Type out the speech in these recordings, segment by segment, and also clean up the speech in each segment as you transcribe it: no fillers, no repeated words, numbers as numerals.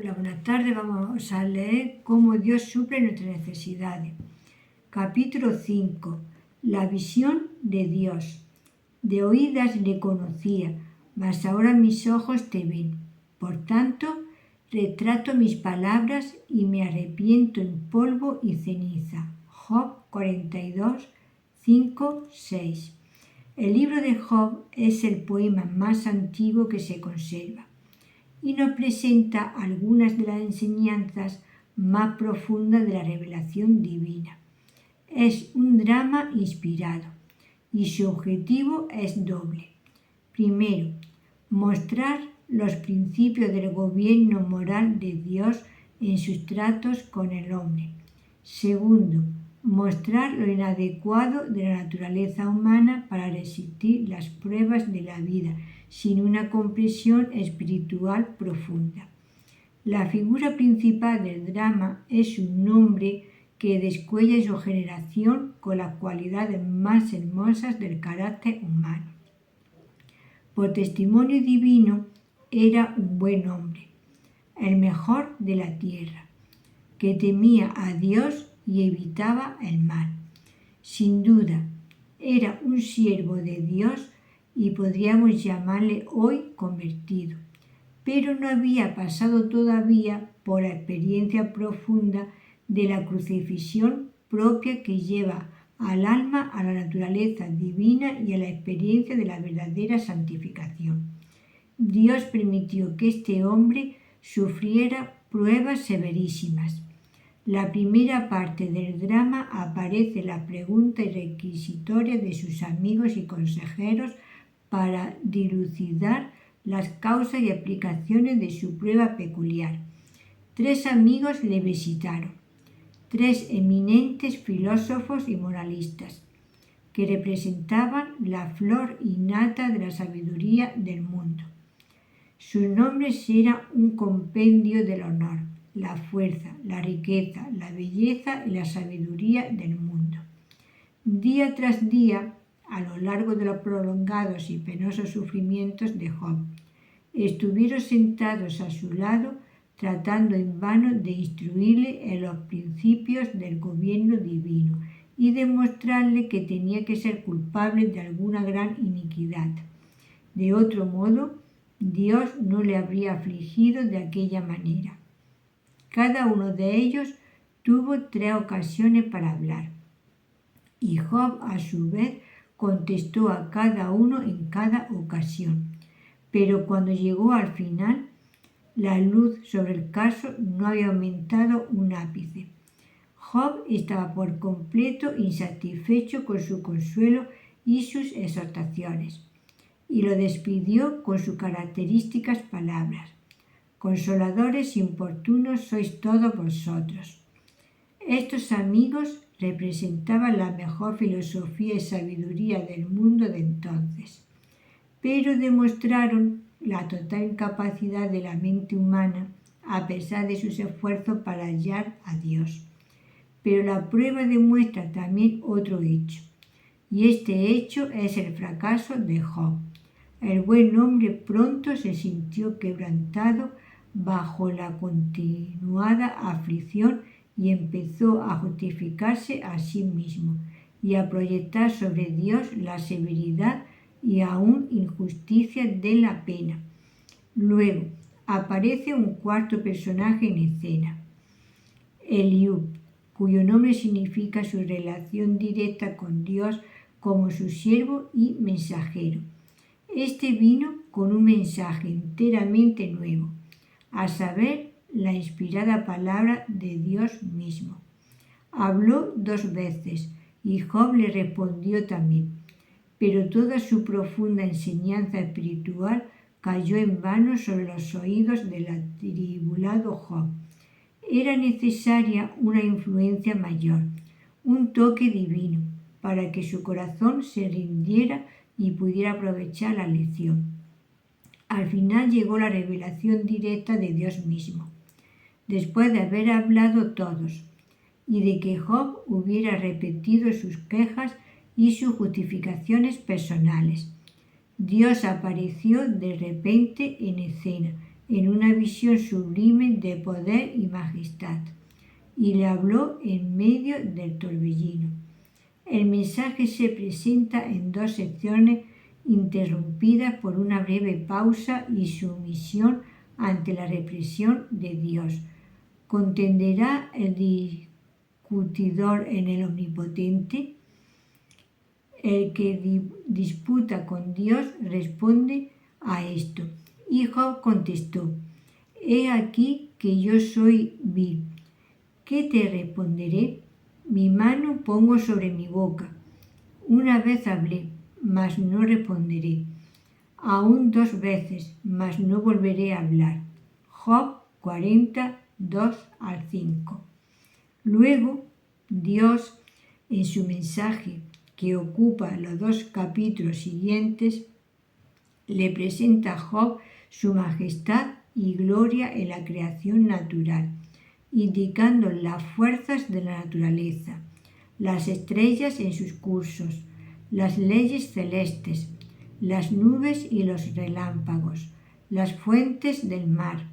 Hola, buenas tardes. Vamos a leer cómo Dios suple nuestras necesidades. Capítulo 5. La visión de Dios. De oídas le conocía, mas ahora mis ojos te ven. Por tanto, retrato mis palabras y me arrepiento en polvo y ceniza. Job 42, 5, 6. El libro de Job es el poema más antiguo que se conserva y nos presenta algunas de las enseñanzas más profundas de la revelación divina. Es un drama inspirado y su objetivo es doble. Primero, mostrar los principios del gobierno moral de Dios en sus tratos con el hombre. Segundo, mostrar lo inadecuado de la naturaleza humana para resistir las pruebas de la vida sin una comprensión espiritual profunda. La figura principal del drama es un hombre que descuella su generación con las cualidades más hermosas del carácter humano. Por testimonio divino, era un buen hombre, el mejor de la tierra, que temía a Dios y evitaba el mal. Sin duda, era un siervo de Dios y podríamos llamarle hoy convertido, pero no había pasado todavía por la experiencia profunda de la crucifixión propia que lleva al alma a la naturaleza divina y a la experiencia de la verdadera santificación. Dios permitió que este hombre sufriera pruebas severísimas. La primera parte del drama aparece la pregunta requisitoria de sus amigos y consejeros para dilucidar las causas y aplicaciones de su prueba peculiar. 3 amigos le visitaron, 3 eminentes filósofos y moralistas, que representaban la flor innata de la sabiduría del mundo. Sus nombres eran un compendio del honor, la fuerza, la riqueza, la belleza y la sabiduría del mundo. Día tras día, a lo largo de los prolongados y penosos sufrimientos de Job, estuvieron sentados a su lado tratando en vano de instruirle en los principios del gobierno divino y demostrarle que tenía que ser culpable de alguna gran iniquidad. De otro modo, Dios no le habría afligido de aquella manera. Cada uno de ellos tuvo 3 ocasiones para hablar, y Job a su vez contestó a cada uno en cada ocasión. Pero cuando llegó al final, la luz sobre el caso no había aumentado un ápice. Job estaba por completo insatisfecho con su consuelo y sus exhortaciones, y lo despidió con sus características palabras: consoladores e importunos sois todos vosotros. Estos amigos representaban la mejor filosofía y sabiduría del mundo de entonces, pero demostraron la total incapacidad de la mente humana a pesar de sus esfuerzos para hallar a Dios. Pero la prueba demuestra también otro hecho, y este hecho es el fracaso de Job. El buen hombre pronto se sintió quebrantado bajo la continuada aflicción y empezó a justificarse a sí mismo y a proyectar sobre Dios la severidad y aún injusticia de la pena. Luego aparece un cuarto personaje en escena, Eliú, cuyo nombre significa su relación directa con Dios como su siervo y mensajero. Este vino con un mensaje enteramente nuevo, a saber, la inspirada palabra de Dios mismo. Habló 2 veces y Job le respondió también, pero toda su profunda enseñanza espiritual cayó en vano sobre los oídos del atribulado Job. Era necesaria una influencia mayor, un toque divino, para que su corazón se rindiera y pudiera aprovechar la lección. Al final llegó la revelación directa de Dios mismo, después de haber hablado todos, y de que Job hubiera repetido sus quejas y sus justificaciones personales. Dios apareció de repente en escena en una visión sublime de poder y majestad, y le habló en medio del torbellino. El mensaje se presenta en dos secciones interrumpidas por una breve pausa y sumisión ante la represión de Dios. ¿Contenderá el discutidor en el Omnipotente? El que disputa con Dios responde a esto. Y Job contestó: He aquí que yo soy vil. ¿Qué te responderé? Mi mano pongo sobre mi boca. Una vez hablé, mas no responderé. Aún 2 veces, mas no volveré a hablar. Job 40, 2-5. Luego, Dios, en su mensaje, que ocupa los 2 capítulos siguientes, le presenta a Job su majestad y gloria en la creación natural, indicando las fuerzas de la naturaleza, las estrellas en sus cursos, las leyes celestes, las nubes y los relámpagos, las fuentes del mar,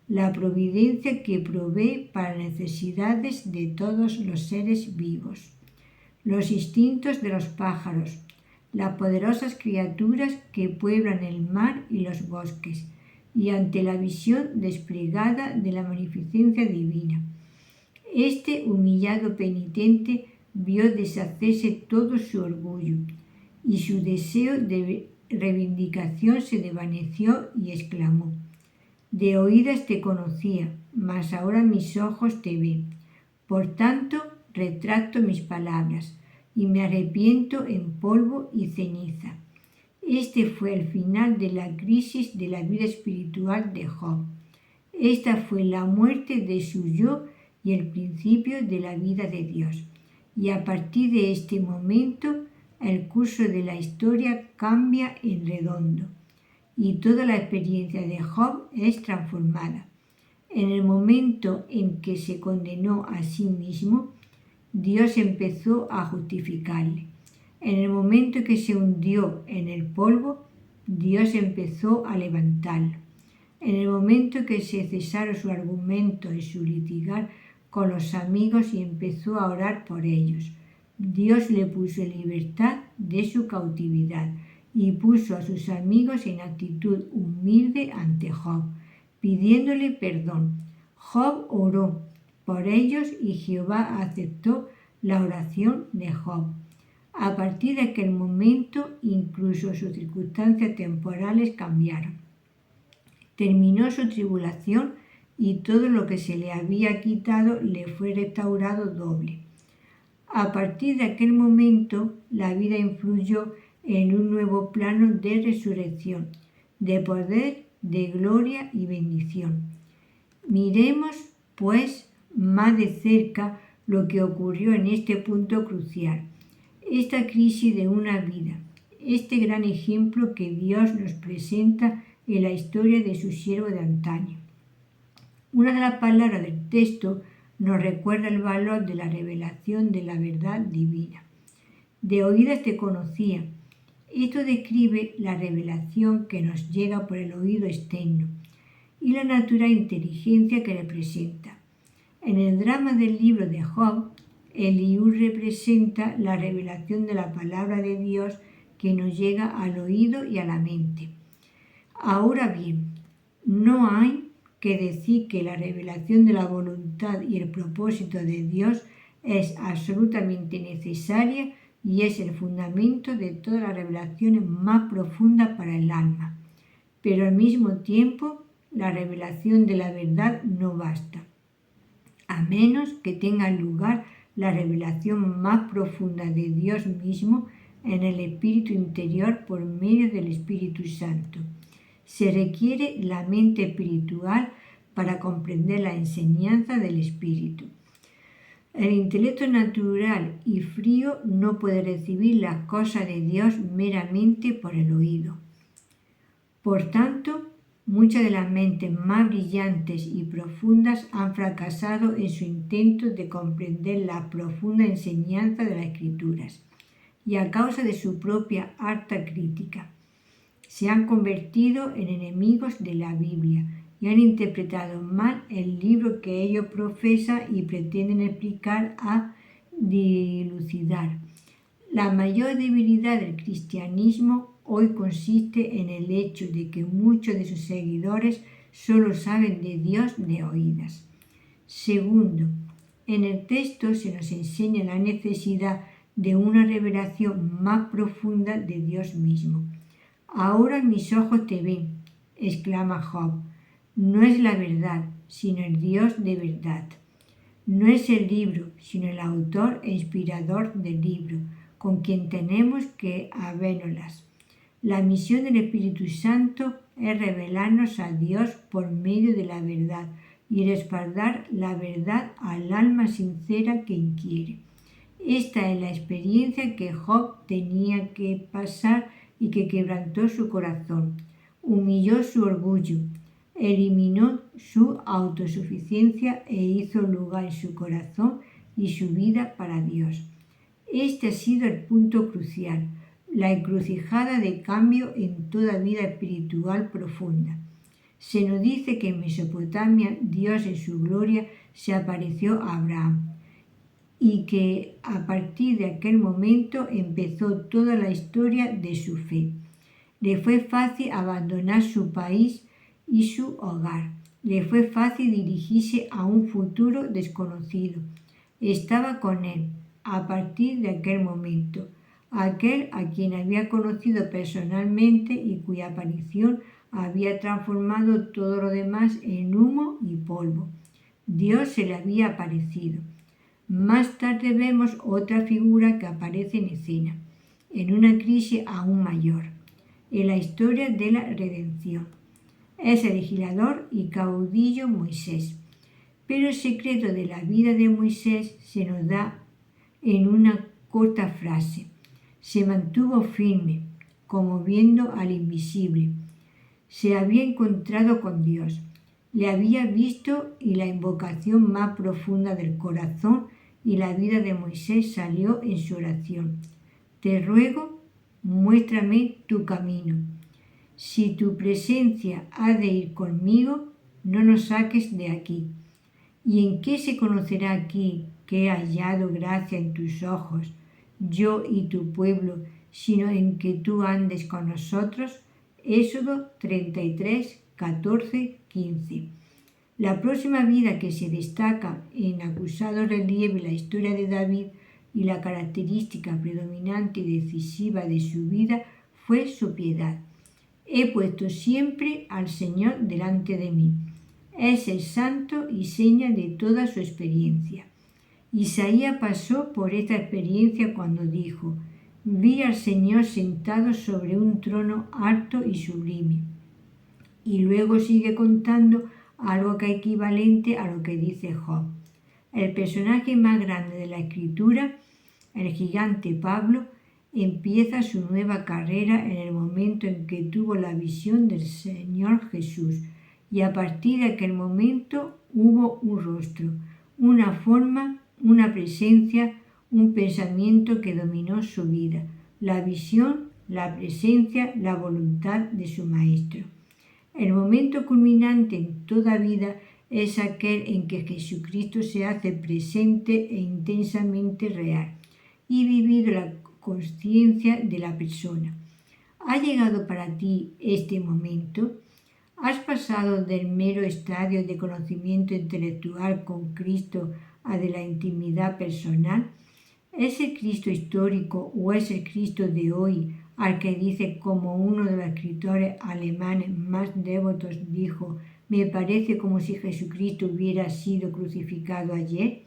la providencia que provee para necesidades de todos los seres vivos, los instintos de los pájaros, las poderosas criaturas que pueblan el mar y los bosques, y ante la visión desplegada de la magnificencia divina. Este humillado penitente vio deshacerse todo su orgullo, y su deseo de reivindicación se desvaneció y exclamó: De oídas te conocía, mas ahora mis ojos te ven. Por tanto, retracto mis palabras, y me arrepiento en polvo y ceniza. Este fue el final de la crisis de la vida espiritual de Job. Esta fue la muerte de su yo y el principio de la vida de Dios. Y a partir de este momento, el curso de la historia cambia en redondo, y toda la experiencia de Job es transformada. En el momento en que se condenó a sí mismo, Dios empezó a justificarle. En el momento que se hundió en el polvo, Dios empezó a levantarlo. En el momento que se cesaron sus argumentos y su litigar con los amigos y empezó a orar por ellos, Dios le puso en libertad de su cautividad y puso a sus amigos en actitud humilde ante Job, pidiéndole perdón. Job oró por ellos y Jehová aceptó la oración de Job. A partir de aquel momento, incluso sus circunstancias temporales cambiaron. Terminó su tribulación y todo lo que se le había quitado le fue restaurado doble. A partir de aquel momento, la vida influyó en un nuevo plano de resurrección, de poder, de gloria y bendición. Miremos, pues, más de cerca lo que ocurrió en este punto crucial, esta crisis de una vida, este gran ejemplo que Dios nos presenta en la historia de su siervo de antaño. Una de las palabras del texto nos recuerda el valor de la revelación de la verdad divina. De oídas te conocía. Esto describe la revelación que nos llega por el oído externo y la natural inteligencia que representa. En el drama del libro de Job, Eliú representa la revelación de la palabra de Dios que nos llega al oído y a la mente. Ahora bien, no hay que decir que la revelación de la voluntad y el propósito de Dios es absolutamente necesaria y es el fundamento de todas las revelaciones más profundas para el alma. Pero al mismo tiempo, la revelación de la verdad no basta, a menos que tenga lugar la revelación más profunda de Dios mismo en el espíritu interior por medio del Espíritu Santo. Se requiere la mente espiritual para comprender la enseñanza del Espíritu. El intelecto natural y frío no puede recibir las cosas de Dios meramente por el oído. Por tanto, muchas de las mentes más brillantes y profundas han fracasado en su intento de comprender la profunda enseñanza de las Escrituras, y a causa de su propia alta crítica, se han convertido en enemigos de la Biblia y han interpretado mal el libro que ellos profesan y pretenden explicar a dilucidar. La mayor debilidad del cristianismo hoy consiste en el hecho de que muchos de sus seguidores solo saben de Dios de oídas. Segundo, en el texto se nos enseña la necesidad de una revelación más profunda de Dios mismo. Ahora mis ojos te ven, exclama Job. No es la verdad, sino el Dios de verdad. No es el libro, sino el autor e inspirador del libro, con quien tenemos que habérnoslas. La misión del Espíritu Santo es revelarnos a Dios por medio de la verdad y respaldar la verdad al alma sincera que inquiere. Esta es la experiencia que Job tenía que pasar y que quebrantó su corazón, humilló su orgullo, eliminó su autosuficiencia e hizo lugar en su corazón y su vida para Dios. Este ha sido el punto crucial, la encrucijada de cambio en toda vida espiritual profunda. Se nos dice que en Mesopotamia Dios en su gloria se apareció a Abraham y que a partir de aquel momento empezó toda la historia de su fe. Le fue fácil abandonar su país y su hogar. Le fue fácil dirigirse a un futuro desconocido. Estaba con él a partir de aquel momento, aquel a quien había conocido personalmente y cuya aparición había transformado todo lo demás en humo y polvo. Dios se le había aparecido. Más tarde vemos otra figura que aparece en escena, en una crisis aún mayor, en la historia de la redención. Es el legislador y caudillo Moisés. Pero el secreto de la vida de Moisés se nos da en una corta frase. Se mantuvo firme, como viendo al invisible. Se había encontrado con Dios. Le había visto y la invocación más profunda del corazón y la vida de Moisés salió en su oración. Te ruego, muéstrame tu camino. Si tu presencia ha de ir conmigo, no nos saques de aquí. ¿Y en qué se conocerá aquí que he hallado gracia en tus ojos, yo y tu pueblo, sino en que tú andes con nosotros? Éxodo 33, 14, 15. La próxima vida que se destaca en acusado relieve la historia de David y la característica predominante y decisiva de su vida fue su piedad. He puesto siempre al Señor delante de mí. Es el santo y seña de toda su experiencia. Isaías pasó por esta experiencia cuando dijo: vi al Señor sentado sobre un trono alto y sublime. Y luego sigue contando algo que es equivalente a lo que dice Job. El personaje más grande de la Escritura, el gigante Pablo, empieza su nueva carrera en el momento en que tuvo la visión del Señor Jesús, y a partir de aquel momento hubo un rostro, una forma, una presencia, un pensamiento que dominó su vida, la visión, la presencia, la voluntad de su Maestro. El momento culminante en toda vida es aquel en que Jesucristo se hace presente e intensamente real y vivido la conciencia de la persona. ¿Ha llegado para ti este momento? ¿Has pasado del mero estadio de conocimiento intelectual con Cristo a de la intimidad personal? ¿Es el Cristo histórico o es el Cristo de hoy al que dice, como uno de los escritores alemanes más devotos dijo, me parece como si Jesucristo hubiera sido crucificado ayer?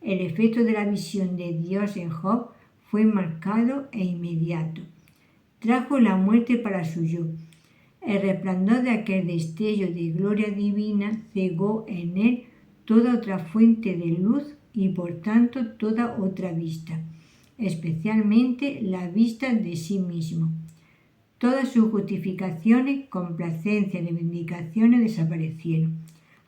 El efecto de la visión de Dios en Job fue marcado e inmediato. Trajo la muerte para su yo. El resplandor de aquel destello de gloria divina cegó en él toda otra fuente de luz y por tanto toda otra vista, especialmente la vista de sí mismo. Todas sus justificaciones, complacencias y reivindicaciones desaparecieron.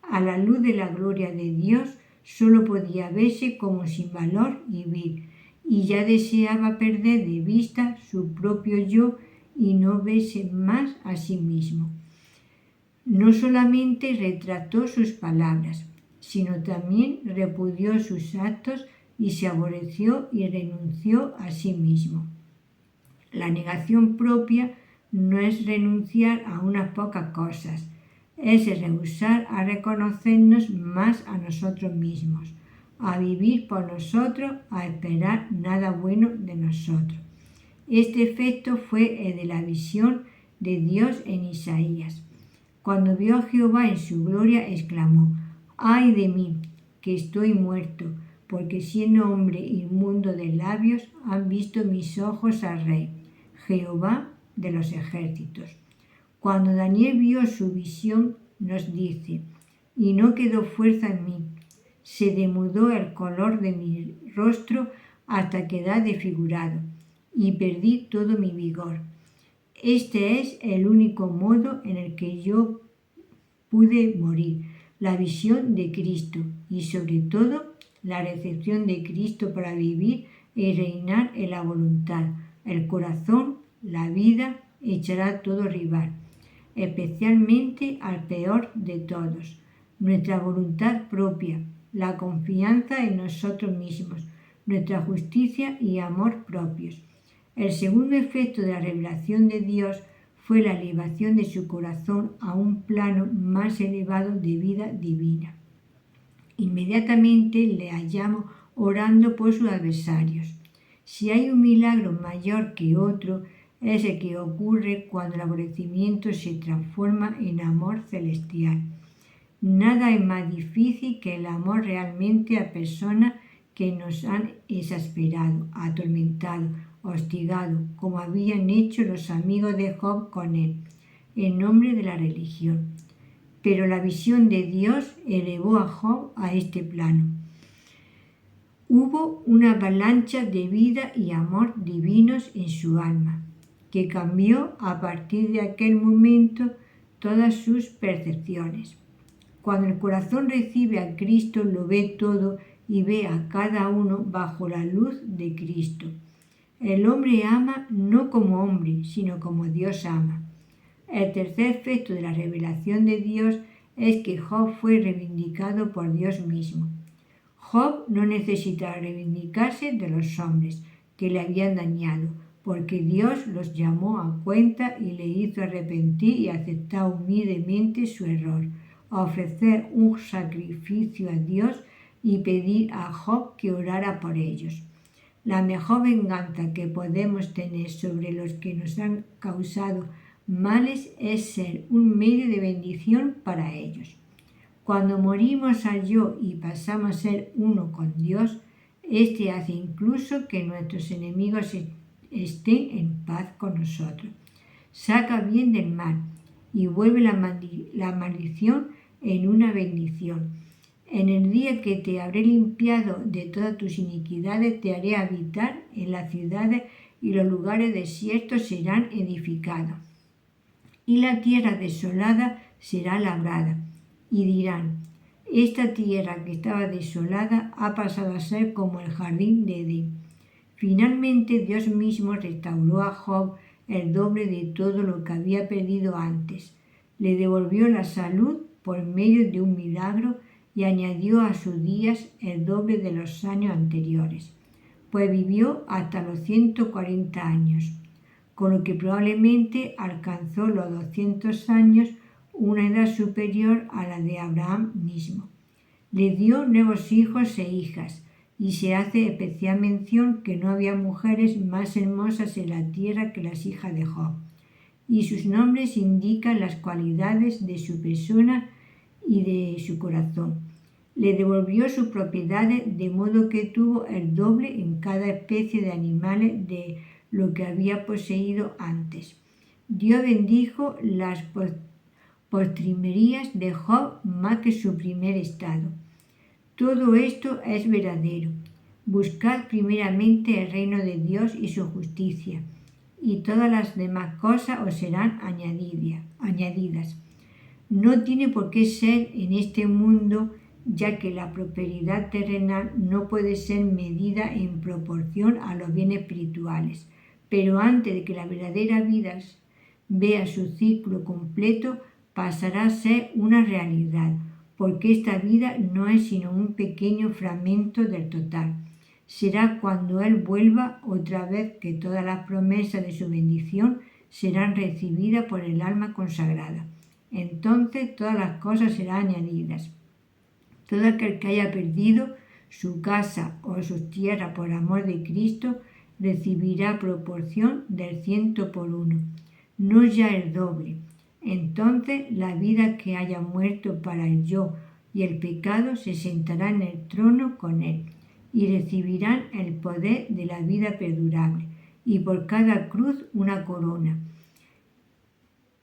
A la luz de la gloria de Dios solo podía verse como sin valor y vil, y ya deseaba perder de vista su propio yo y no verse más a sí mismo. No solamente retractó sus palabras, sino también repudió sus actos y se aborreció y renunció a sí mismo. La negación propia no es renunciar a unas pocas cosas, es rehusar a reconocernos más a nosotros mismos, a vivir por nosotros, a esperar nada bueno de nosotros. Este efecto fue el de la visión de Dios en Isaías. Cuando vio a Jehová en su gloria, exclamó: ¡ay de mí, que estoy muerto! Porque siendo hombre inmundo de labios, han visto mis ojos al Rey, Jehová de los ejércitos. Cuando Daniel vio su visión, nos dice: y no quedó fuerza en mí, se demudó el color de mi rostro hasta quedar desfigurado, y perdí todo mi vigor. Este es el único modo en el que yo pude morir, la visión de Cristo y sobre todo la recepción de Cristo para vivir y reinar en la voluntad, el corazón, la vida, echará todo rival, especialmente al peor de todos, nuestra voluntad propia, la confianza en nosotros mismos, nuestra justicia y amor propios. El segundo efecto de la revelación de Dios fue la elevación de su corazón a un plano más elevado de vida divina. Inmediatamente le hallamos orando por sus adversarios. Si hay un milagro mayor que otro, es el que ocurre cuando el aborrecimiento se transforma en amor celestial. Nada es más difícil que el amor realmente a personas que nos han exasperado, atormentado, hostigado, como habían hecho los amigos de Job con él, en nombre de la religión. Pero la visión de Dios elevó a Job a este plano. Hubo una avalancha de vida y amor divinos en su alma, que cambió a partir de aquel momento todas sus percepciones. Cuando el corazón recibe a Cristo, lo ve todo y ve a cada uno bajo la luz de Cristo. El hombre ama no como hombre, sino como Dios ama. El tercer efecto de la revelación de Dios es que Job fue reivindicado por Dios mismo. Job no necesitaba reivindicarse de los hombres que le habían dañado, porque Dios los llamó a cuenta y le hizo arrepentir y aceptar humildemente su error, a ofrecer un sacrificio a Dios y pedir a Job que orara por ellos. La mejor venganza que podemos tener sobre los que nos han causado males es ser un medio de bendición para ellos. Cuando morimos al yo y pasamos a ser uno con Dios, este hace incluso que nuestros enemigos estén en paz con nosotros. Saca bien del mal y vuelve la maldición en una bendición. En el día que te habré limpiado de todas tus iniquidades, te haré habitar en las ciudades y los lugares desiertos serán edificados. Y la tierra desolada será labrada. Y dirán: esta tierra que estaba desolada ha pasado a ser como el jardín de Edén. Finalmente Dios mismo restauró a Job el doble de todo lo que había perdido antes. Le devolvió la salud por medio de un milagro y añadió a sus días el doble de los años anteriores, pues vivió hasta los 140 años, con lo que probablemente alcanzó los 200 años, una edad superior a la de Abraham mismo. Le dio nuevos hijos e hijas, y se hace especial mención que no había mujeres más hermosas en la tierra que las hijas de Job, y sus nombres indican las cualidades de su persona y de su corazón. Le devolvió sus propiedades, de modo que tuvo el doble en cada especie de animales de lo que había poseído antes. Dios bendijo las postrimerías de Job más que su primer estado. Todo esto es verdadero. Buscad primeramente el reino de Dios y su justicia, y todas las demás cosas os serán añadidas. No tiene por qué ser en este mundo, ya que la prosperidad terrenal no puede ser medida en proporción a los bienes espirituales. Pero antes de que la verdadera vida vea su ciclo completo, pasará a ser una realidad, porque esta vida no es sino un pequeño fragmento del total. Será cuando Él vuelva otra vez que todas las promesas de su bendición serán recibidas por el alma consagrada. Entonces todas las cosas serán añadidas. Todo aquel que haya perdido su casa o sus tierras por amor de Cristo recibirá proporción del 100 por 1, no ya el doble. Entonces la vida que haya muerto para el yo y el pecado se sentará en el trono con Él y recibirán el poder de la vida perdurable y por cada cruz una corona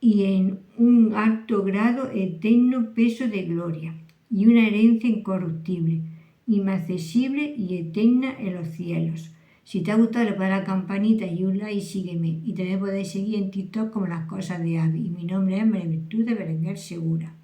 y en un alto grado eterno peso de gloria y una herencia incorruptible, inaccesible y eterna en los cielos. Si te ha gustado, le puedes dar a la campanita y un like y sígueme. Y también podéis seguir en TikTok como Las Cosas de Abby. Y mi nombre es María Virtud de Berenguer Segura.